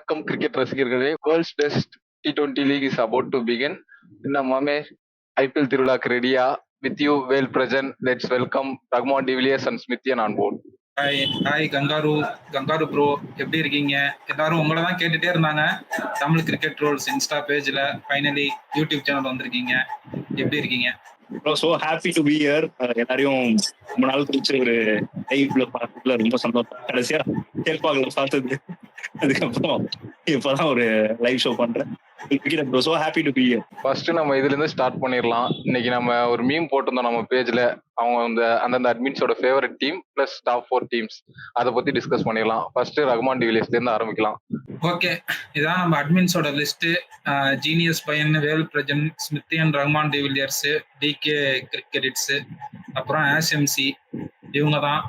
வணக்கம் கிரிக்கெட் ரசிகர்களே. World's best T20 league is about to begin. என்ன மாமே, ஐபிஎல் திருவிழாக்கு ரெடியா? With you well present. Let's welcome Rahman de Villiers and Smithian on board. Hi kangaroo bro, எப்படி இருக்கீங்க? எல்லாரும் உங்களை தான் கேட்டுட்டே இருந்தாங்க. தமிழ் கிரிக்கெட் ரோல்ஸ் இன்ஸ்டா பேஜ்ல ஃபைனலி யூடியூப் சேனல் வந்திருக்கீங்க. எப்படி இருக்கீங்க? So happy to be here. எல்லாரையும் ரொம்ப நாள் கழிச்சு ஒரு லைவ்ல பார்த்ததுல ரொம்ப சந்தோஷம். கடைசியா கேள்பாக்களை பார்த்தது, அதுக்கப்புறம் இப்பதான் ஒரு லைவ் ஷோ பண்றேன். So happy to be here. First நம்ம இதுல இருந்து ஸ்டார்ட் பண்ணிடலாம். இன்னைக்கு நம்ம ஒரு மீம் போட்டிருந்தோம் நம்ம பேஜ்ல. அவங்க அந்தந்த அட்மின்ஸோட favourite team plus top 4 teams, அதை பத்தி டிஸ்கஸ் பண்ணிடலாம். ஃபர்ஸ்ட் ரகுமான் டிவிலியர்ஸ்ல இருந்து ஆரம்பிக்கலாம். ஓகே, இதான் நம்ம அட்மின்ஸோட லிஸ்ட். ஜீனியஸ் பையன், வேல் Prajan, ஸ்மித்தியன், Rahman de Villiers, decay crickets, அப்புறம் ஆஸ்எம்சி, இவங்க தான்.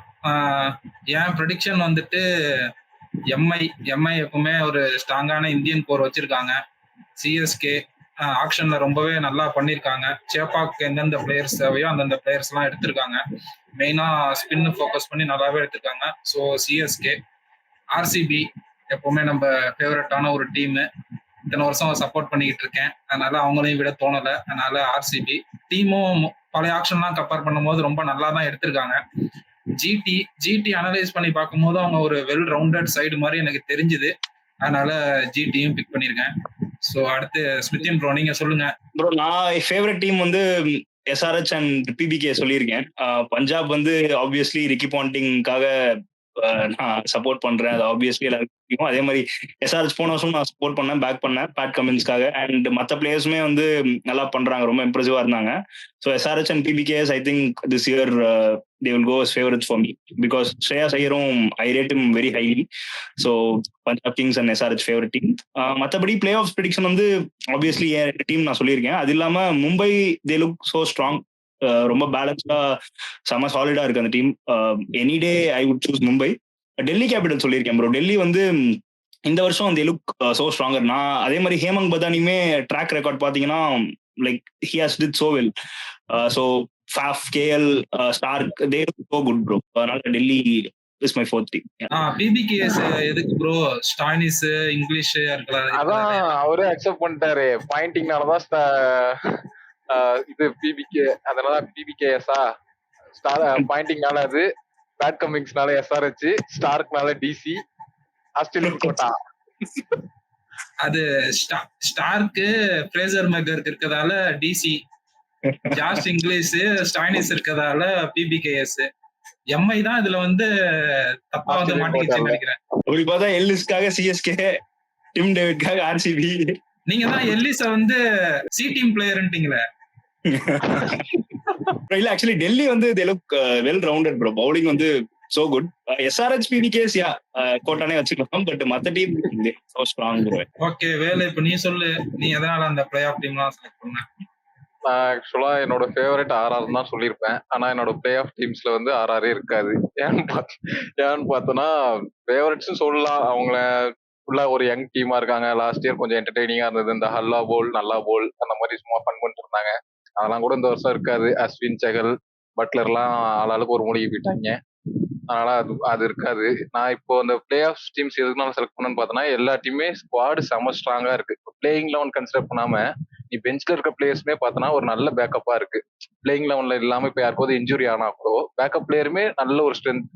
என் ப்ரெடிக்ஷன் வந்துட்டு எம்ஐ எப்பவுமே ஒரு ஸ்ட்ராங்கான இந்தியன் கோர் வச்சிருக்காங்க. சிஎஸ்கே ஆக்ஷன்ல ரொம்பவே நல்லா பண்ணியிருக்காங்க. சேப்பாக்கு எந்தெந்த பிளேயர்ஸ் தேவையோ அந்தந்த பிளேயர்ஸ் எல்லாம் எடுத்திருக்காங்க. மெயினா ஸ்பின் ஃபோக்கஸ் பண்ணி நல்லாவே எடுத்திருக்காங்க. So CSK. ஆர்சிபி எப்பவுமே நம்ம ஃபேவரட்டான ஒரு டீமு. இத்தனை வருஷம் சப்போர்ட் பண்ணிக்கிட்டு இருக்கேன், அதனால அவங்களையும் விட தோணலை. அதனால ஆர்சிபி டீமும் பழைய ஆக்ஷன்லாம் கம்பேர் பண்ணும்போது ரொம்ப நல்லா தான் எடுத்திருக்காங்க. ஜிடி அனலைஸ் பண்ணி பார்க்கும்போது அவங்க ஒரு வெல் ரவுண்டட் சைடு மாதிரி எனக்கு தெரிஞ்சுது. அதனால ஜிடியும் பிக் பண்ணிருக்கேன். சோ அடுத்து ஸ்மித்தியன் ப்ரோ, நீங்க சொல்லுங்க. ப்ரோ, நான் ஃபேவரட் டீம் வந்து எஸ்ஆர்ஹெச் அண்ட் பிபிகே சொல்லியிருக்கேன். பஞ்சாப் வந்து ஆப்வியஸ்லி ரிக்கி பாண்டிங்காக நான் சப்போர்ட் பண்றேன். அது ஆப்வியஸ்லி எல்லாருக்கும். அதே மாதிரி எஸ்ஆர்ஹெச் போன வருஷம் நான் சப்போர்ட் பண்ணேன், பேக் பண்ணேன் பேட் கமின்ஸ்க்காக. அண்ட் மற்ற பிளேயர்ஸுமே வந்து நல்லா பண்றாங்க, ரொம்ப இம்ப்ரெசிவா இருந்தாங்க. So SRH and PBKS I think this year they will go as favorites for me because Shreyas Iyerum, I rate him very highly. So Punjab Kings and SRH favorite team. மற்றபடி play off prediction வந்து obviously team நான் சொல்லியிருக்கேன். அது இல்லாம Mumbai they look so strong. ரொம்ப பேலன்ஸ்டா செம சாலிடா இருக்கு அந்த team. Any day I would choose Mumbai. Delhi capital சொல்லியிருக்கேன் ப்ரோ. டெல்லி வந்து இந்த வருஷம் they look so stronger. நான் அதே மாதிரி ஹேமந்த் பதானியுமே ட்ராக் ரெக்கார்ட் பாத்தீங்கன்னா like he has did so well. So Faf, KL, Stark, they look so good, bro. அதனால Delhi is my fourth team. PBKS எதுக்கு ப்ரோ? ஸ்டாய்னிஸ் இங்கிலீஷ் இருக்கலாம். அதான் அவரே அக்செப்ட் பண்ணிட்டாரு. பாயிண்டிங்னாலதான் இது பிபிகே, அதனால பிபிகேஎஸ்ஆ. ஸ்டார் பாயிண்டிங்னால அது, பேட் கமிங்ஸ்னால எஸ்ஆர்ஹெச், ஸ்டார்க்னால டிசி, ஆஸ்திரேலியன் கோட்டா. அது ஸ்டார்க்கு ஃப்ரேசர் மெக்கர்க்கு இருக்கதால டிசி, ஜாஸ் இங்கிலீஷ் ஸ்டாய்னிஸ் இருக்கதால பிபிகேஎஸ். எம்ஐ தான் இதுல வந்து தப்பா வந்து மாட்டிக்கிச்சுன்னு நினைக்கிறேன். அப்படி பார்த்தா எல்லிஸ்க்காக சிஎஸ்கே, டிம் டேவிட்காக ஆர்சிபி. நீங்க தான் எல்லிஸ வந்து சி டீம் பிளேயர்ன்ட்டீங்களே. இல்ல, ஆக்சுவலி டெல்லி வந்து they look well rounded bro. Bowling வந்து so good. எஸ்ஆர்ஹெச் பிபிகேஸ் கோட்டானே வச்சுக்கலாம், பட் மத்த team so strong bro. Okay வேலை, இப்ப நீ சொல்லு, நீ எதனால அந்த பிளே ஆஃப் டீம்லாம் செலக்ட் பண்ண? நான் ஆக்சுவலா என்னோட ஃபேவரட் ஆர்ஆர் தான் சொல்லியிருப்பேன். ஆனா என்னோட பிளே ஆஃப் டீம்ஸ்ல வந்து ஆர்ஆரே இருக்காது. ஏன்னு பார்த்தோன்னா ஃபேவரட்ஸ் சொல்லலாம். அவங்கள ஃபுல்லா ஒரு யங் டீமா இருக்காங்க. லாஸ்ட் இயர் கொஞ்சம் என்டர்டெய்னிங்கா இருந்தது. இந்த ஹல்லா போல், நல்லா போல், அந்த மாதிரி சும்மா ஃபன் பண்ணிட்டு இருந்தாங்க. அதெல்லாம் கூட இந்த வருஷம் இருக்காது. அஸ்வின், செகல், பட்லர்லாம் ஆளாளுக்கு ஒரு மூடிக்கு போயிட்டாங்க. அதனால அது இருக்காது. நான் இப்போ அந்த பிளே ஆஃப் டீம்ஸ் எதுக்குனால செலக்ட் பண்ணணும்னு பார்த்தோன்னா, எல்லா டீமே ஸ்குவாடு செம ஸ்ட்ராங்கா இருக்கு. பிளேயிங் லெவன் கன்சிடர் பண்ணாம நீ பெஞ்ச்ல இருக்க பிளேயர்ஸ்மே பார்த்தோன்னா ஒரு நல்ல பேக்கப்பா இருக்கு. பிளேயிங் லெவன்ல இல்லாம இப்போ யாருக்காவது இன்ஜுரி ஆனா கூட பேக்கப் பிளேயருமே நல்ல ஒரு ஸ்ட்ரென்த்,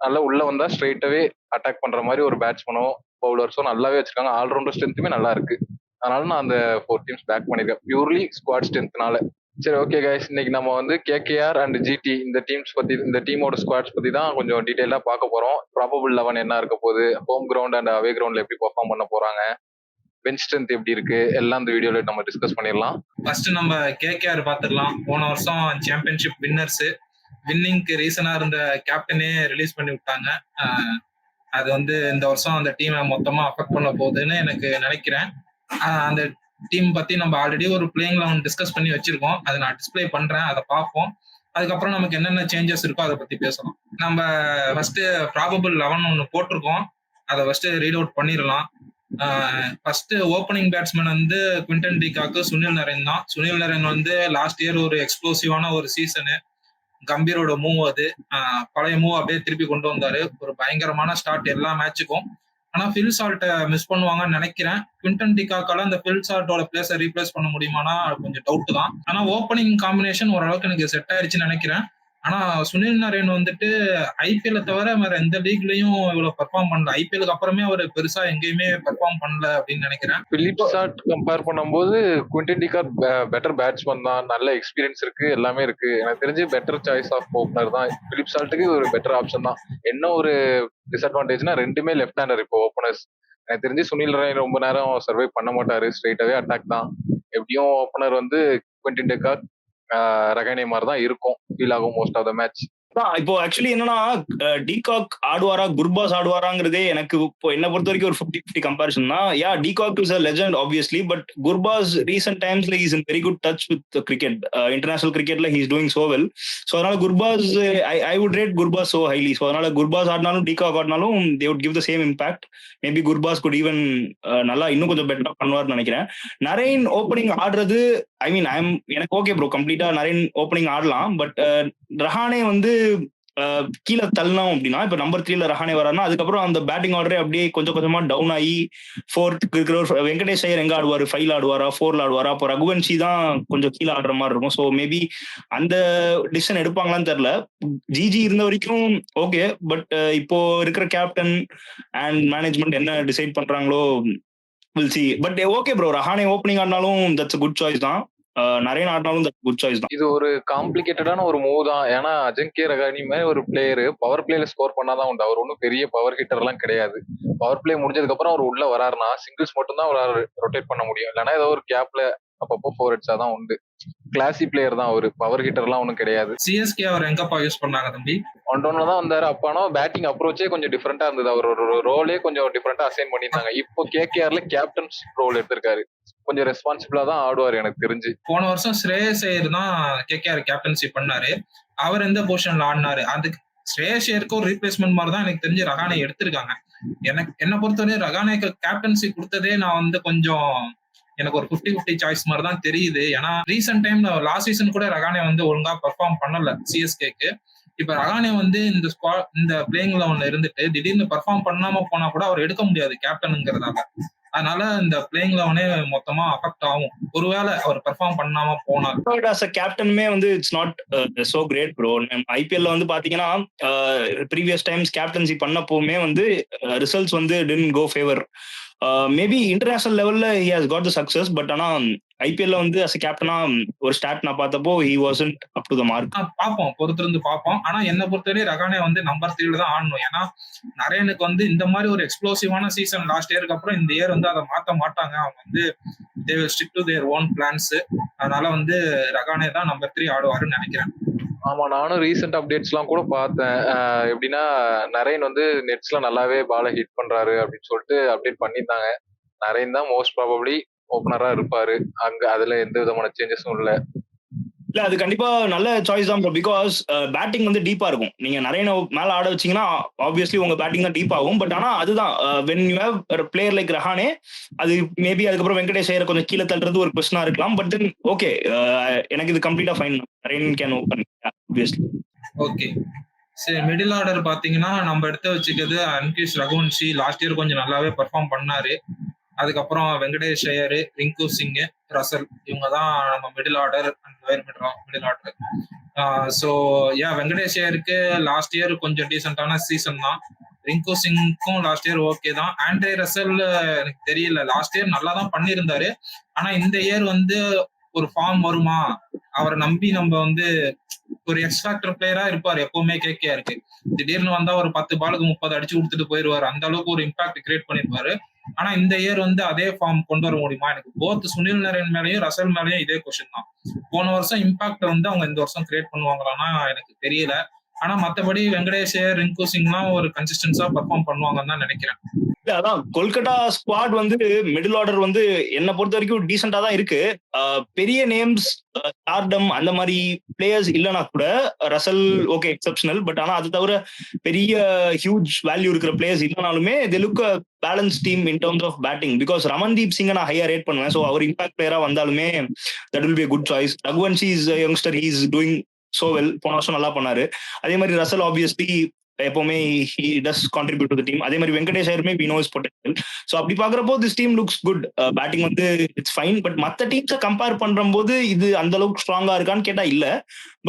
நல்லா உள்ள வந்தா ஸ்ட்ரெயிட்டாவே அட்டாக் பண்ற மாதிரி ஒரு பேட்ஸ்மனோ பவுலர்ஸோ நல்லாவே வச்சிருக்காங்க. ஆல்ரவுண்டர் ஸ்ட்ரென்த்துமே நல்லா இருக்கு. அதனால நான் அந்த 4 டீம்ஸ் பேக் பண்ணிருக்கேன், பியூர்லி ஸ்குவாட் ஸ்ட்ரென்த்னால. சரி, ஓகே கைஸ், இன்னைக்கு நம்ம வந்து கேகேஆர் அண்ட் ஜிடி இந்த டீம்ஸ் பத்தி, இந்த டீமோட ஸ்குவாட்ஸ் பத்தி தான் கொஞ்சம் டீடைலா பார்க்க போறோம். ப்ராபபிள் 11 என்ன இருக்க போகுது, ஹோம் கிரவுண்ட் அண்ட் அவே கிரவுண்ட்ல எப்படி பெர்ஃபார்ம் பண்ண போறாங்க, பெஞ்ச் ஸ்ட்ரென்த் எப்படி இருக்கு, எல்லாம் இந்த வீடியோல நம்ம டிஸ்கஸ் பண்ணிடலாம். ஃபர்ஸ்ட் நம்ம கேகேஆர் பாத்துடலாம். போன வருஷம் சாம்பியன்ஷிப் வின்னர்ஸ், வின்னிங்க்கு ரீசனா இருந்த கேப்டனே ரிலீஸ் பண்ணி விட்டாங்க. அது வந்து இந்த வருஷம் அந்த டீமை மொத்தமா அஃபெக்ட் பண்ண போகுதுன்னு எனக்கு நினைக்கிறேன். அந்த டீம் பத்தி நம்ம ஆல்ரெடி ஒரு பிளேயிங் லெவன் டிஸ்கஸ் பண்ணி வச்சிருக்கோம். அதை நான் டிஸ்பிளே பண்றேன், அதை பார்ப்போம். அதுக்கப்புறம் நமக்கு என்னென்ன சேஞ்சஸ் இருக்கோ அதை பத்தி பேசலாம். நம்ம ஃபர்ஸ்ட் ப்ராபபிள் 11 ஒன்று போட்டிருக்கோம், அதை ஃபர்ஸ்ட் ரீட் அவுட் பண்ணிடலாம். ஃபர்ஸ்ட் ஓப்பனிங் பேட்ஸ்மேன் வந்து குவிண்டன் டிகாக்கு சுனில் நரேன் தான். சுனில் நரேன் வந்து லாஸ்ட் இயர் ஒரு எக்ஸ்ப்ளோசிவான ஒரு சீசனு, கம்பீரோட மூவ் அது, பழைய மூவ் அப்படியே திருப்பி கொண்டு வந்தாரு. ஒரு பயங்கரமான ஸ்டார்ட் எல்லா மேட்சுக்கும். ஆனா ஃபில் சால்ட்டை மிஸ் பண்ணுவாங்கன்னு நினைக்கிறேன். குவிண்டன் டிகாக்கால அந்த ஃபில் சால்ட்டோட பிளேஸை ரீப்ளேஸ் பண்ண முடியுமானா கொஞ்சம் டவுட் தான். ஆனா ஓப்பனிங் காம்பினேஷன் ஓரளவுக்கு எனக்கு செட் ஆயிடுச்சுன்னு நினைக்கிறேன். ஆனா சுனில் நரேன் வந்துட்டு ஐபிஎல் தவிர வேற எந்த லீக்லயும் இவ்வளவு பெர்ஃபார்ம் பண்ணல. ஐபிஎலுக்கு அப்புறமே அவர் பெருசா எங்கேயுமே பெர்ஃபார்ம் பண்ணல அப்படின்னு நினைக்கிறேன். பிலிப் சாட் கம்பேர் பண்ணும்போது குவிண்டன் டிகாக் பெட்டர் பேட்ஸ்மேன் தான், நல்ல எக்ஸ்பீரியன்ஸ் இருக்கு, எல்லாமே இருக்கு. எனக்கு தெரிஞ்சு பெட்டர் சாய்ஸ் ஆஃப் ஓப்பனர் தான். பிலிப் சால்ட்டுக்கு ஒரு பெட்டர் ஆப்ஷன் தான். என்ன ஒரு டிஸ்அட்வான்டேஜ்னா ரெண்டுமே லெஃப்ட் ஹேண்டர் இப்போ ஓப்பனர்ஸ். எனக்கு தெரிஞ்சு சுனில் நரேன் ரொம்ப நேரம் சர்வை பண்ண மாட்டாரு, ஸ்ட்ரைட்டாவே அட்டாக் தான். எப்படியும் ஓப்பனர் வந்து குவிண்டன் டிகாக் ரகானே மாதிரி தான் இருக்கும், ஃபீல் ஆகும் மோஸ்ட் ஆஃப் த மேட்ச். இப்போ ஆக்சுவலி என்னன்னா டிகாக் ஆடுவாரா குர்பாஸ் ஆடுவாராங்கிறதே எனக்கு இப்போ என்ன பொறுத்த வரைக்கும் ஒரு 50-50 கம்பேரிசன் தான். Yeah de Kock is a legend obviously, but Gurbaz recent டைம்ஸ்ல is in very good touch with cricket. International கிரிக்கெட்ல he is doing so well. So அதனால Gurbaz I would rate Gurbaz so highly. So அதனால குர்பாஸ் ஆடினாலும் டிகாக் ஆடினாலும் they would give the same impact. Maybe Gurbaz good even நல்லா இன்னும் கொஞ்சம் பெட்டரா பண்ணுவார்னு நினைக்கிறேன். நரேன் ஓப்பனிங் ஆடுறது ஐ மீன் எனக்கு ஓகே ப்ரோ, கம்ப்ளீட்டா நரேன் ஓப்பனிங் ஆடலாம். பட் ரஹானே வந்து கீழே தள்ளணும் அப்படின்னா இப்ப நம்பர் 3ல ரஹானே வராருன்னா அதுக்கப்புறம் அந்த பேட்டிங் ஆர்டரே அப்படியே கொஞ்சம் கொஞ்சமா டவுன் ஆகி 4th இருக்கிற வெங்கடேஷ் ஐயர் எங்க ஆடுவாரு, 5ல ஆடுவாரா 4ல ஆடுவாரா, அப்போ ரகுவன்ஷி தான் கொஞ்சம் கீழே ஆடுற மாதிரி இருக்கும். ஸோ மேபி அந்த டிசிஷன் எடுப்பாங்களான்னு தெரியல. ஜிஜி இருந்த வரைக்கும் ஓகே, பட் இப்போ இருக்கிற கேப்டன் அண்ட் மேனேஜ்மெண்ட் என்ன டிசைட் பண்றாங்களோ will see. But okay bro, Rahane opening ஆடினாலும் தட்ஸ் குட் சாய்ஸ் தான், நிறைய ஆடினாலும் குட் சாய்ஸ் தான். இது ஒரு காம்ப்ளிகேட்டடான ஒரு மூவ் தான். ஏன்னா அஜிங்கிய ரஹானே மாதிரி ஒரு பிளேயர் பவர் பிளேல ஸ்கோர் பண்ணாதான் உண்டு. அவர் ஒன்றும் பெரிய பவர் ஹிட்டர் எல்லாம் கிடையாது. பவர் பிளே முடிஞ்சதுக்கு அப்புறம் அவர் உள்ள வராருன்னா சிங்கிள்ஸ் மட்டும் தான் அவரால் ரொட்டேட் பண்ண முடியும். இல்லைன்னா ஏதோ ஒரு கேப்ல அப்பப்போ 4 ஹெட்ஸா தான் உண்டு. கிளாசி பிளேயர் தான் அவரு, பவர் ஹிட்டர் எல்லாம் ஒன்றும் கிடையாது. சிஎஸ்கே அவர் எங்கப்பா யூஸ் பண்ணாங்க தம்பி? ஒன்றொன்னு தான் வந்தாரு. அப்பானா பேட்டிங் அப்ரோச்சே கொஞ்சம் டிஃப்ரெண்டா இருந்தது. அவர் ஒரு ரோலே கொஞ்சம் டிஃப்ரெண்டா அசைன் பண்ணியிருந்தாங்க. இப்போ கேகேஆர்ல கேப்டன்ஸ் ரோல் எடுத்திருக்காரு. கொஞ்சம் ரெஸ்பான்சிபிளா தான் ஆடுவார் எனக்கு தெரிஞ்சு. போன வருஷம் ஸ்ரேயஸ் ஐயர் தான் கேகேஆர் கேப்டன்சி பண்ணாரு. அவர் எந்த பொசிஷன்ல ஆடினாரு? அதுக்கு ஸ்ரேயஸ் ஐயருக்கு ஒரு ரீப்ளேஸ்மெண்ட் மாதிரி தான் எனக்கு தெரிஞ்சு ரஹானே எடுத்திருக்காங்க. என்ன பொறுத்தவரை ரஹானேக்கு கேப்டன்சி கொடுத்ததே நான் வந்து கொஞ்சம் எனக்கு ஒரு 50-50 சாய்ஸ் மாதிரி தான் தெரியுது. ஏன்னா ரீசெண்ட் டைம்ல லாஸ்ட் சீசன் கூட ரஹானே வந்து ஒழுங்கா பெர்ஃபார்ம் பண்ணல சிஎஸ்கேக்கு. இப்ப ரஹானே வந்து இந்த பிளேயிங் லெவன்ல இருந்துட்டு திடீர்னு பெர்ஃபார்ம் பண்ணாம போனா கூட அவர் எடுக்க முடியாது கேப்டனுங்கிறதால. அதனால இந்த பிளேயிங் லெவனே மொத்தமா அஃபெக்ட் ஆகும் ஒருவேளை அவர் பெர்ஃபார்ம் பண்ணாம போனார். கேப்டனுமே வந்து it's not so great bro. ஐபிஎல்ல வந்து பாத்தீங்கன்னா ப்ரீவியஸ் டைம்ஸ் கேப்டன்சி பண்ணப்போமே வந்து ரிசல்ட்ஸ் வந்து didn't go favour. Maybe international லெவல்ல he has got the success, but ஆனா ஐபிஎல்ல வந்து அஸ் கேப்டனா ஒரு ஸ்டார்ட் நான் பார்த்தப்போ he wasn't up to the mark. பாப்போம், பொறுத்திருந்து பாப்போம். ஆனா என்ன பொறுத்தவரை ரஹானே வந்து நம்பர் 3ல தான் ஆடணும். ஏன்னா நரேனுக்கு வந்து இந்த மாதிரி ஒரு எக்ஸ்ப்ளோசிவான சீசன் லாஸ்ட் இயருக்கு அப்புறம் இந்த இயர் வந்து அதை மாத்த மாட்டாங்க. அவங்க வந்து they will stick to their own plans. அதனால வந்து ரஹானே தான் நம்பர் 3 ஆடுவாருன்னு நினைக்கிறேன். ஆமா, நானும் ரீசெண்ட் அப்டேட்ஸ் எல்லாம் கூட பார்த்தேன். எப்படின்னா நரேன் வந்து நெட்ஸ்ல நல்லாவே பாலை ஹிட் பண்றாரு அப்படின்னு சொல்லிட்டு அப்டேட் பண்ணியிருந்தாங்க. நரேன் தான் மோஸ்ட் ப்ராபப்ளி ஓப்பனரா இருப்பாரு அங்க. அதுல எந்த விதமான சேஞ்சஸும் இல்ல. இல்ல அது கண்டிப்பா நல்ல சாய்ஸ் தான் ப்ரோ. பிகாஸ் பேட்டிங் வந்து டீப்பா இருக்கும். நீங்க நிறைய மேல ஆட வச்சீங்கன்னா ஆப்வியஸ்லி உங்க பேட்டிங் தான் டீப் ஆகும். பட் ஆனா அதுதான் when you have player like Rahane, அது மேபி அதுக்கப்புறம் வெங்கடேஷ் ஐயர் கொஞ்சம் கீழே தள்ளுறது ஒரு கொஸ்டினா இருக்கலாம். பட் தென் ஓகே, எனக்கு இது கம்ப்ளீட்டா fine. Naren can open obviously. Okay சரி, மிடில் ஆர்டர் பாத்தீங்கன்னா நம்ம எடுத்து வச்சுக்கிறது அன்கிஷ் ரகுவன்ஷி லாஸ்ட் இயர் கொஞ்சம் நல்லாவே பெர்ஃபார்ம் பண்ணாரு. அதுக்கப்புறம் வெங்கடேஷ் ஐயர், ரிங்கு சிங், ரசல், இவங்க தான் நம்ம middle order middle order. So Venkatesh ஐயருக்கு லாஸ்ட் இயர் கொஞ்சம் டீசென்டான சீசன் தான். ரிங்கு சிங்க்கும் லாஸ்ட் இயர் ஓகே தான். ஆண்ட்ரே ரசல் எனக்கு தெரியல, லாஸ்ட் இயர் நல்லா தான் பண்ணியிருந்தாரு. ஆனா இந்த இயர் வந்து ஒரு ஃபார்ம் வருமா, அவரை நம்பி நம்ம வந்து ஒரு எக்ஸ்ட்ராக்டர் பிளேயரா இருப்பாரு எப்பவுமே கேகேஆருக்கு. திடீர்னு வந்தா ஒரு 10 பாலுக்கு 30 அடிச்சு கொடுத்துட்டு போயிருவாரு. அந்த அளவுக்கு ஒரு இம்பாக்ட் கிரியேட் பண்ணிருப்பாரு. ஆனா இந்த இயர் வந்து அதே ஃபார்ம் கொண்டு வர முடியுமா? எனக்கு போத் சுனில் நரேன் மேலேயும் ரசல் மேலேயும் இதே கொஸ்டின் தான். போன வருஷம் இம்பாக்ட் வந்து அவங்க இந்த வருஷம் கிரியேட் பண்ணுவாங்களான்னா எனக்கு தெரியல. ஆனா மத்தபடி வெங்கடேஷ், ரிங்கு சிங்லாம் ஒரு கன்சிஸ்டன்ஸா பெர்ஃபார்ம் பண்ணுவாங்கன்னு தான் நினைக்கிறேன். அதான் கொல்கட்டா ஸ்குவாட் வந்து மிடில் ஆர்டர் வந்து என்ன பொறுத்த வரைக்கும் டீசெண்டா தான் இருக்கு. பெரிய நேம்ஸ் ஸ்டார்டம் அந்த மாதிரி பிளேயர்ஸ் இல்லைன்னா கூட ரசல் ஓகே எக்ஸப்ஷனல். பட் ஆனா அது தவிர பெரிய ஹியூஜ் வேல்யூ இருக்கிற players இல்லைனாலுமே they look a balanced team in terms of batting. because Ramandeep சிங்கை நான் ஹையா ரேட் பண்ணுவேன். ஸோ அவர் இம்பாக்ட் பிளேயரா வந்தாலுமே that will be a good choice. Raghuvanshi is youngster, he is doing so well. போன வருஷம் நல்லா பண்ணாரு. அதே மாதிரி ரசல் ஆப்வியஸ்லி எப்பவுமே he does contribute to the team. அதே மாதிரி வெங்கடேஷ் ஐயருமே we know his potential. So அப்படி பாக்குறப்போ this team looks good. Batting வந்து இட்ஸ் ஃபைன். பட் மற்ற டீம்ஸை கம்பேர் பண்றபோது இது அந்த அளவுக்கு ஸ்ட்ராங்கா இருக்கான்னு கேட்டா இல்ல.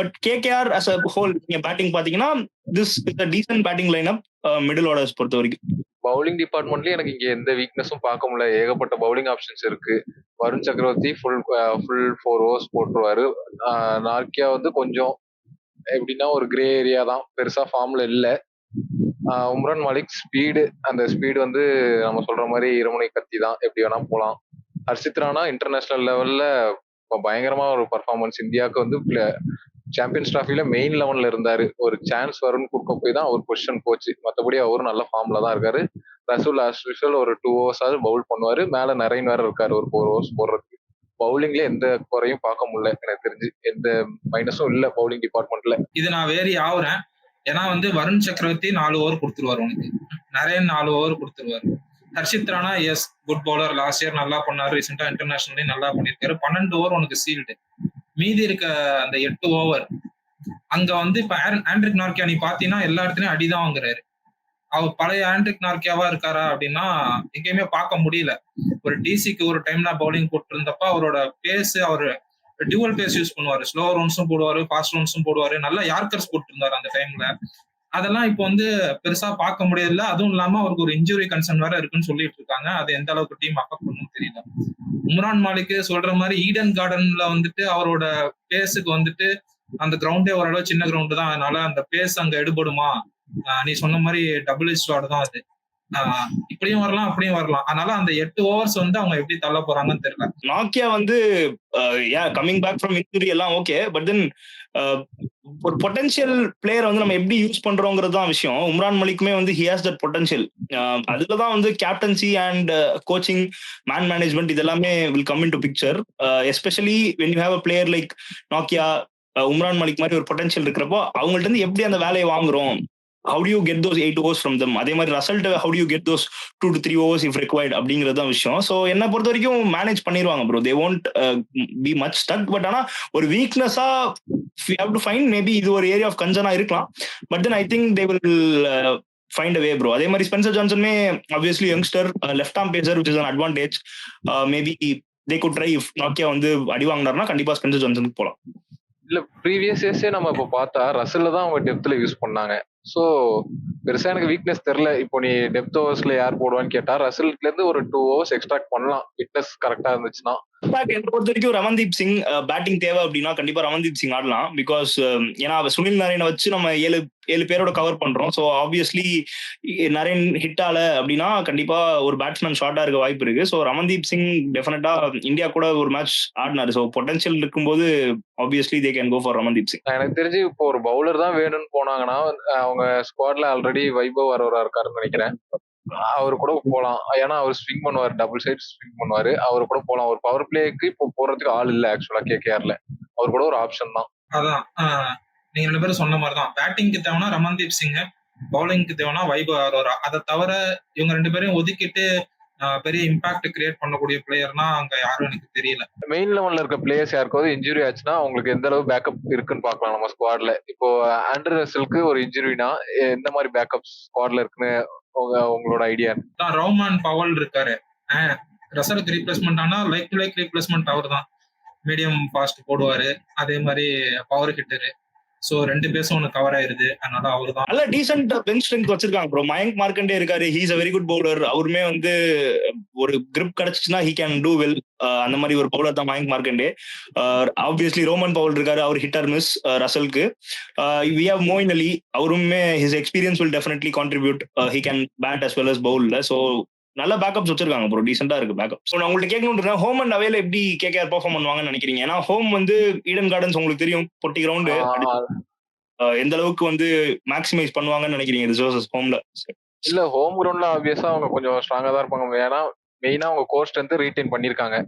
But KKR as a whole நீங்க பேட்டிங் பாத்தீங்கன்னா this is a decent batting lineup middle orders பொறுத்த வரைக்கும். பவுலிங் டிபார்ட்மெண்ட்லயும் எனக்கு இங்க எந்த வீக்னஸும் பார்க்க முடியல. ஏகப்பட்ட பவுலிங் ஆப்ஷன்ஸ் இருக்கு. வருண் சக்கரவர்த்தி ஃபுல் 4 ஓவர்ஸ் போட்டுருவாரு. நார்கியா வந்து கொஞ்சம் எப்படின்னா ஒரு கிரே ஏரியா தான், பெருசா ஃபார்ம்ல இல்ல. உம்ரான் மாலிக் ஸ்பீடு, அந்த ஸ்பீடு வந்து நம்ம சொல்ற மாதிரி இருமுனை கத்தி தான், எப்படி வேணா போலாம். ஹர்ஷித் ராணா இன்டர்நேஷனல் லெவல்ல பயங்கரமா ஒரு பர்ஃபார்மன்ஸ். இந்தியாவுக்கு வந்து சாம்பியன்ஸ் டிராஃபில மெயின் லெவல்ல இருந்தாரு. ஒரு சான்ஸ் வரும்னு கொடுக்க போய் தான் அவர் பொசிஷன் போச்சு. மற்றபடி அவரும் நல்ல ஃபார்ம்ல தான் இருக்காரு. ரசூல் ஆஸ் யூஷுவல் ஒரு 2 ஓவர்ஸாவது பவுல் பண்ணுவாரு. மேல நிறைய வேற இருக்காரு ஒரு 4 ஓவர்ஸ் போடுறதுக்கு. பவுலிங்ல எந்த குறையும் பார்க்க முடியல எனக்கு தெரிஞ்சு. எந்த மைனஸும் இல்ல பவுலிங் டிபார்ட்மெண்ட்ல. இது நான் வேரி ஆகுறேன். ஏன்னா வந்து வருண் சக்கரவர்த்தி 4 ஓவர் கொடுத்துருவாரு உனக்கு, நரேன் 4 ஓவர் கொடுத்துருவாரு. Harshit Rana yes good bowler, last year நல்லா பண்ணாரு, ரீசெண்டா இன்டர்நேஷனலையும் நல்லா பண்ணிருக்காரு. 12 ஓவர் உனக்கு சீல்டு. மீதி இருக்க அந்த 8 ஓவர் அங்க வந்து இப்ப ஆண்ட்ரிக் நார்கியா நீ பாத்தீங்கன்னா எல்லா இடத்துலயும் அடிதான் வாங்குறாரு. அவர் பழைய ஆண்ட்ரிக் நார்கியாவா இருக்காரா அப்படின்னா எங்கேயுமே பார்க்க முடியல. ஒரு டிசிக்கு ஒரு டைம்ல பவுலிங் போட்டு இருந்தப்ப அவரோட பேஸ், அவர் டியூவல் பேஸ் யூஸ் பண்ணுவாரு. ஸ்லோ ரவுண்ட்ஸும் போடுவாரு, ஃபாஸ்ட் ரவுண்ட்ஸும் போடுவாரு. நல்லா யார்கர்ஸ் போட்டு இருந்தாரு அந்த டைம்ல. அதெல்லாம் இப்போ வந்து பெருசா பார்க்க முடியல. அதுவும் இல்லாம அவருக்கு ஒரு இன்ஜுரி கன்சர்ன் வேற இருக்குன்னு சொல்லிட்டு இருக்காங்க. அது எந்த அளவுக்கு டீம் அஃபெக்ட் பண்ணும் தெரியல. உம்ரான் மாலிக் சொல்ற மாதிரி ஈடன் கார்டன்ல வந்துட்டு அவரோட பேஸுக்கு வந்துட்டு அந்த கிரவுண்டே ஓரளவு சின்ன கிரவுண்டு தான், அதனால அந்த பேஸ் அங்க எடுபடுமா? நீ சொன்ன மாதிரி டபுள் ஸ்வாட் தான் அது. இப்படியும் வரலாம் அப்படியும் வரலாம். அதனால அந்த 8 ஓவர்ஸ் வந்து அவங்க எப்படி தள்ள போறாங்கன்னு தெரியல. நாக்கியா வந்து கமிங் பேக் ஃப்ரம் இன்ஜுரி எல்லாம் ஓகே. பட் தென் ஒரு பொட்டன்ஷியல் பிளேயர் வந்து நம்ம எப்படி யூஸ் பண்றோங்கிறது தான் விஷயம். உம்ரான் மலிக்குமே வந்து ஹி ஹாஸ் தட் பொட்டன்ஷியல். அதுலதான் வந்து captaincy and coaching, man management இதெல்லாமே will come in to picture. Especially when you have a player like நாக்கியா, உம்ரான் மலிக் மாதிரி ஒரு பொட்டன்ஷியல் இருக்கிறப்போ அவங்கள்ட்ட இருந்து எப்படி அந்த வேலையை வாங்குறோம், how do you get those 8 overs from them? அதே மாதிரி ரசல்ட் how do you get those 2 to 3 overs if required அப்படிங்கிறது தான் விஷயம். ஸோ என்ன பொறுத்த வரைக்கும் மேனேஜ் பண்ணிடுவாங்க bro. They won't be much stuck. பட் ஆனா ஒரு வீக்னஸா we have to find, maybe இது ஒரு ஏரியா ஆஃப் கன்சர்னா இருக்கலாம். But then I think they will find a way bro. அதே மாதிரி ஸ்பென்சர் ஜான்சனுமே obviously youngster, left arm pacer which is an advantage. Maybe they could try if நாக்கியா வந்து அடி வாங்கினார்னா கண்டிப்பா ஸ்பென்சர் ஜான்சனுக்கு போகலாம். இல்ல ப்ரீவியஸ் இயர்ஸே நம்ம இப்போ பார்த்தா ரசல்ல தான் அவங்க டெப்த்ல யூஸ் பண்ணாங்க. ஸோ பெருசா எனக்கு வீக்னஸ் தெரியல. இப்போ நீ டெப்த் ஓவர்ஸ்ல யார் போடுவான்னு கேட்டா ரசல்ல இருந்து ஒரு 2 ஓவர்ஸ் எக்ஸ்ட்ராக்ட் பண்ணலாம், ஃபிட்னஸ் கரெக்டா இருந்துச்சுன்னா. என்ன பொறுத்த வரைக்கும் ரமன்தீப் சிங் பேட்டிங் தேவை அப்படின்னா கண்டிப்பா ரமன்தீப் சிங் ஆடலாம். பிகாஸ் ஏன்னா சுனில் நரேனை வச்சு நம்ம 7 பேரோட கவர் பண்றோம். ஸோ ஆப்வியஸ்லி நரேன் ஹிட் ஆல அப்படின்னா கண்டிப்பா ஒரு பேட்ஸ்மேன் ஷார்ட்டா இருக்க வாய்ப்பு இருக்கு. ஸோ ரமன்தீப் சிங் டெஃபினட்டா இந்தியா கூட ஒரு மேட்ச் ஆடினாரு. ஸோ பொட்டன்ஷியல் இருக்கும்போது obviously they can go for Ramandeep Singh. எனக்கு தெரிஞ்சு இப்போ ஒரு பவுலர் தான் வேணும்னு போனாங்கன்னா அவங்க ஸ்குவாட்ல ஆல்ரெடி வைபவ் வரவரா இருக்காருன்னு நினைக்கிறேன். அவரு கூட போலாம். ஏன்னா அவர் ஸ்விங் பண்ணுவாரு, டபுள் சைட் ஸ்விங் பண்ணுவாரு. அவரு கூட போலாம். ஒரு பவர் பிளேக்கு இப்போ போறதுக்கு ஆள் இல்ல ஆக்சுவலா கேகேஆர்ல. அவர் கூட ஒரு ஆப்ஷன் தான். அதான் நீங்க 2 பேரும் சொன்ன மாதிரி தான். பேட்டிங்க்கு தேவைன்னா ரமன்தீப் சிங், பவுலிங்க்கு தேவைன்னா வைபவ் அரோரா. அதை தவிர இவங்க 2 பேரையும் ஒதுக்கிட்டு பெரிய இம்பாக்ட் கிரியேட் பண்ணக்கூடிய பிளேயர்னா அங்க யாரும் எனக்கு தெரியல. மெயின் லெவல்ல இருக்க பிளேயர்ஸ் யாருக்காவது இன்ஜுரி ஆச்சுன்னா அவங்களுக்கு எந்த அளவு பேக்கப் இருக்குன்னு பார்க்கலாம் நம்ம ஸ்குவாட்ல. இப்போ ஆண்ட்ரூ ரசலுக்கு ஒரு இன்ஜுரினா எந்த மாதிரி பேக்கப் ஸ்குவாட்ல இருக்குன்னு உங்களோட ஐடியா? ரஹ்மான் பவல் இருக்காரு, ரசலுக்கு ரீப்ளேஸ்மெண்ட் ஆனா லைக் டு லைக் ரீப்ளேஸ்மெண்ட் அவர் தான். மீடியம் ஃபாஸ்ட் போடுவாரு, அதே மாதிரி பவர் ஹிட்டரு. சோ 2 பேஸும் ஒன்று கவர் ஆயிருது. அதனால அவரு தான் நல்ல டீசென்ட் பெஞ்ச் ஸ்ட்ரென்த் வச்சிருக்காங்க ப்ரோ. மயங்க் மார்க்கண்டே இருக்காரு, he is a very good bowler. அவருமே வந்து ஒரு கிரிப் கிடைச்சுன்னா he can do well. அந்த மாதிரி ஒரு பவுலர் தான் Mayank Markande. Obviously Rovman Powell இருக்காரு, அவர் ஹிட்டர் மிஸ் ரசலுக்கு. we have மோயின் அலி, அவருமே his experience will definitely contribute. he can bat as well as bowl. so நல்ல பேக்கப்ஸ் வச்சிருக்காங்க ப்ரோ, டீசெண்டா இருக்கு பேக்கப். ஸோ நான் உங்கள்ட்ட கேட்கணும், ஹோம் அண்ட் அவேல எப்படி கேகேஆர் பெர்ஃபார்ம் பண்ணுவாங்கன்னு நினைக்கிறீங்க? ஏன்னா ஹோம் வந்து ஈடன் கார்டன்ஸ் உங்களுக்கு தெரியும், பொட்டி கிரவுண்டு. எந்த அளவுக்கு வந்து மேக்ஸிமைஸ் பண்ணுவாங்கன்னு நினைக்கிறீங்க ரிசோர்சஸ் ஹோம்ல? இல்ல ஹோம் கிரவுண்ட்ல ஆப்வியஸா அவங்க கொஞ்சம் ஸ்ட்ராங்கா தான் இருப்பாங்க. ஏன்னா மெயினா அவங்க கோர் ஸ்ட்ரென்த் ரீட்டைன் பண்ணிருக்காங்க,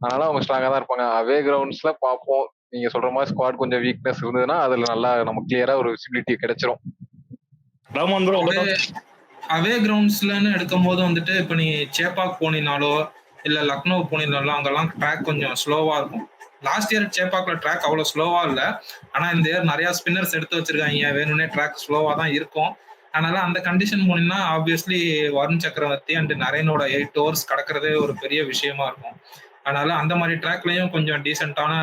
அதனால அவங்க ஸ்ட்ராங்கா தான் இருப்பாங்க. அவே கிரவுண்ட்ஸ்ல பார்ப்போம், நீங்க சொல்ற மாதிரி ஸ்குவாட் கொஞ்சம் வீக்னஸ் இருந்ததுன்னா அதுல நல்லா நம்ம கிளியரா ஒரு விசிபிலிட்டி கிடைச்சிரும். ரஹ்மான் ப்ரோ, அவே கிரவுண்ட்ஸ்லன்னு எடுக்கும் போது வந்துட்டு இப்ப நீ சேப்பாக் போனினாலோ இல்ல லக்னோ போனினாலோ அங்கெல்லாம் ட்ராக் கொஞ்சம் ஸ்லோவா இருக்கும். லாஸ்ட் இயர் சேப்பாக்ல ட்ராக் அவ்வளவு ஸ்லோவா இல்ல, ஆனா இந்த இயர் நிறைய ஸ்பின்னர்ஸ் எடுத்து வச்சிருக்காங்க, வேணும்னே ட்ராக் ஸ்லோவா தான் இருக்கும். அதனால அந்த கண்டிஷன் போனீங்கன்னா ஆப்வியஸ்லி வருண் சக்கரவர்த்தி அண்ட் நரேனோட 8 ஓவர்ஸ் கடக்கிறதே ஒரு பெரிய விஷயமா இருக்கும். அதனால அந்த மாதிரி ட்ராக்லயும் கொஞ்சம் டீசென்டான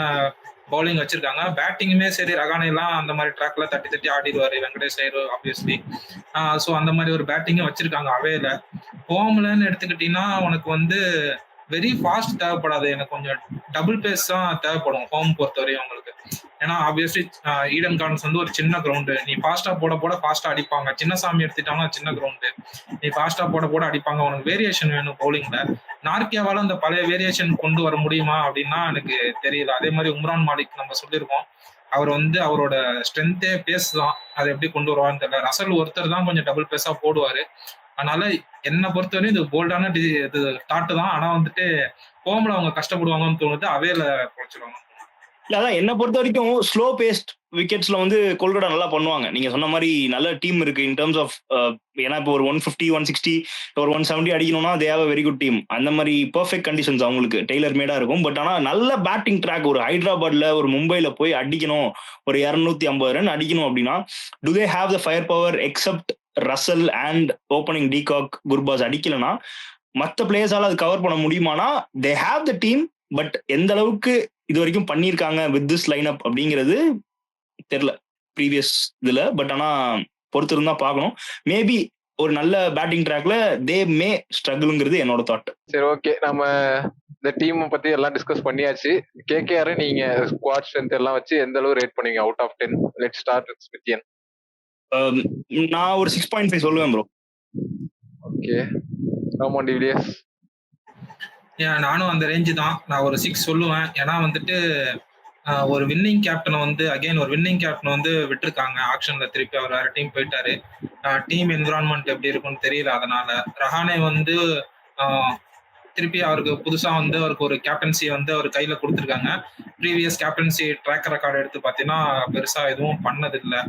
பவுலிங் வச்சிருக்காங்க. பேட்டிங்குமே சரி, ரகானே எல்லாம் அந்த மாதிரி ட்ராக்ல தட்டி தட்டி ஆடிடுவாரு. வெங்கடேஷ் ஐயர் ஆப்வியஸ்லி. ஸோ அந்த மாதிரி ஒரு பேட்டிங்கும் வச்சிருக்காங்க அவேல. ஹோம்லன்னு எடுத்துக்கிட்டீங்கன்னா உனக்கு வந்து வெரி ஃபாஸ்ட் தேவைப்படாது. எனக்கு கொஞ்சம் டபுள் பேஸ் தான் தேவைப்படும் ஹோம் பொறுத்தவரையும் அவங்களுக்கு. ஏன்னா ஆப்வியஸ்லி ஈடன் கார்டன்ஸ் வந்து ஒரு சின்ன கிரவுண்டு. நீ ஃபாஸ்டா போட போட ஃபாஸ்டா அடிப்பாங்க. சின்னசாமி எடுத்துட்டாங்கன்னா சின்ன கிரவுண்டு. நீ ஃபாஸ்டா போட போட அடிப்பாங்க. உனக்கு வேரியேஷன் வேணும் பவுலிங்ல. நார்க்கியாவால அந்த பழைய வேரியேஷன் கொண்டு வர முடியுமா அப்படின்னா எனக்கு தெரியல. அதே மாதிரி உம்ரான் மாலிக் நம்ம சொல்லியிருக்கோம். அவர் வந்து அவரோட ஸ்ட்ரென்த்தே பேஸ் தான். அதை எப்படி கொண்டு வருவான்னு தெரியல. ரசல் ஒருத்தர் தான் கொஞ்சம் டபுள் பேஸா போடுவாரு. அதனால என்னை பொறுத்தவரையும் இது போல்டான இது தாட்டு தான். ஆனா வந்துட்டு ஹோம்ல அவங்க கஷ்டப்படுவாங்கன்னு தோணுது. அவேல குறைச்சிருவாங்க. இல்ல அதான் என்ன பொறுத்த வரைக்கும் ஸ்லோ பேஸ்ட் விக்கெட்ஸ்ல வந்து கொல்கட்டா நல்லா பண்ணுவாங்க. நீங்க சொன்ன மாதிரி நல்ல டீம் இருக்கு இன் டர்ம்ஸ் ஆஃப் ஏன்னா இப்போ ஒரு 150 160 ஒரு 170 அடிக்கணும்னா they have a very good team. அந்த மாதிரி பெர்ஃபெக்ட் கண்டிஷன்ஸ் அவங்களுக்கு டெய்லர் மேடா இருக்கும். பட் ஆனா நல்ல பேட்டிங் ட்ராக் ஒரு ஹைதராபாத்ல ஒரு மும்பைல போய் அடிக்கணும், ஒரு 250 ரன் அடிக்கணும் அப்படின்னா do they have the fire power except Russell and opening de Kock Gurbaz அடிக்கலனா மற்ற பிளேயர்ஸால அது கவர் பண்ண முடியுமானா தே ஹேவ் த டீம். பட் எந்த அளவுக்கு இது வரைக்கும் பண்ணியிருக்காங்க வித் திஸ் லைன் அப் அப்படிங்கிறது தெரியல ப்ரீவியஸ் இதுல. பட் ஆனா பொறுத்திருந்தா பார்க்கணும். மேபி ஒரு நல்ல பேட்டிங் ட்ராக்ல தே மே ஸ்ட்ரகிள்ங்கிறது என்னோட தாட். சரி, ஓகே. நம்ம இந்த டீம் பத்தி எல்லாம் டிஸ்கஸ் பண்ணியாச்சு. கேகேஆர் நீங்க ஸ்குவாட் ஸ்ட்ரென்த் எல்லாம் வச்சு எந்த அளவு ரேட் பண்ணுவீங்க out of 10? Let's start with Smithian. நான் ஒரு 6.5 சொல்லுவேன் ப்ரோ. Okay, Raman de Villiers. நானும் அந்த ரேஞ்சு தான். நான் ஒரு 6 சொல்லுவேன். ஏன்னா வந்துட்டு ஒரு வின்னிங் கேப்டன் வந்து ஒரு வின்னிங் கேப்டன் வந்து விட்டுருக்காங்க ஆக்ஷன்ல. திருப்பி அவர் வேற டீம் போயிட்டாரு. டீம் என்விரான்மெண்ட் எப்படி இருக்கும்னு தெரியல. அதனால ரஹானே வந்து திருப்பி அவருக்கு புதுசா வந்து அவருக்கு ஒரு கேப்டன்சி வந்து அவர் கையில கொடுத்துருக்காங்க. ப்ரீவியஸ் கேப்டன்சி ட்ராக் ரெக்கார்டு எடுத்து பார்த்தீங்கன்னா பெருசா எதுவும் பண்ணதில்லை.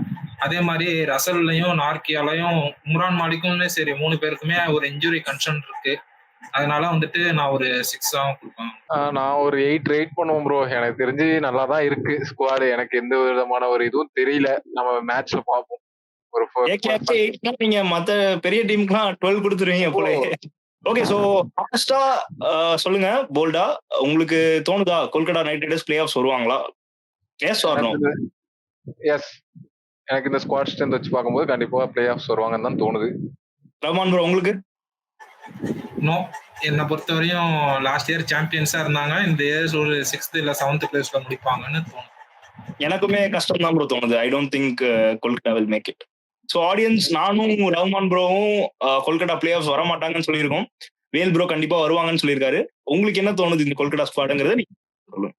அதே மாதிரி ரசல்லையும் நார்க்கியாலையும் உம்ரான் மாலிக்குமே சரி 3 பேருக்குமே ஒரு இன்ஜுரி கன்சர்ன் இருக்கு. அதனால வந்துட்டு நான் ஒரு 6 கொடுப்பேன். நான் ஒரு 8 ரேட் பண்ணுவோம் ப்ரோ. எனக்கு தெரிஞ்சு நல்லா தான் இருக்கு ஸ்குவாடு. எனக்கு எந்த விதமான ஒரு இதுவும் தெரியல. நம்ம மேட்ச்ல பார்ப்போம். ஒரு நீங்க மத்த பெரிய டீமுக்குலாம் 12 கொடுத்துருவீங்க போல. ஓகே, சோ ஹானஸ்டா சொல்லுங்க, போல்டா உங்களுக்கு தோணுதா Kolkata knight riders playoffs வருவாங்களா? Yes or no? எஸ், எனக்கு இந்த ஸ்குவாட் ஸ்ட்ரென்த் வச்சு பார்க்கும்போது கண்டிப்பா பிளே ஆஃப்ஸ் வருவாங்கன்னு தான் தோணுது. ரஹ்மான் ப்ரோ உங்களுக்கு? நோ, என்னை பொறுத்தவரையும் லாஸ்ட் இயர் சாம்பியன்ஸா இருந்தாங்க. இந்த இயர் ஒரு 6th இல்ல 7th பிளேஸ்ல முடிப்பாங்கன்னு தோணுது. எனக்குமே கஷ்டம் தான் ப்ரோ தோணுது. I don't think Kolkata will make it. So audience, நானும் ரஹ்மான் ப்ரோவும் கொல்கட்டா பிளே ஆஃப்ஸ் வர மாட்டாங்கன்னு சொல்லியிருக்கோம். வேல் ப்ரோ கண்டிப்பா வருவாங்கன்னு சொல்லியிருக்காரு. உங்களுக்கு என்ன தோணுது இந்த கொல்கட்டா ஸ்குவாடுங்கிறத நீங்க சொல்லுங்க.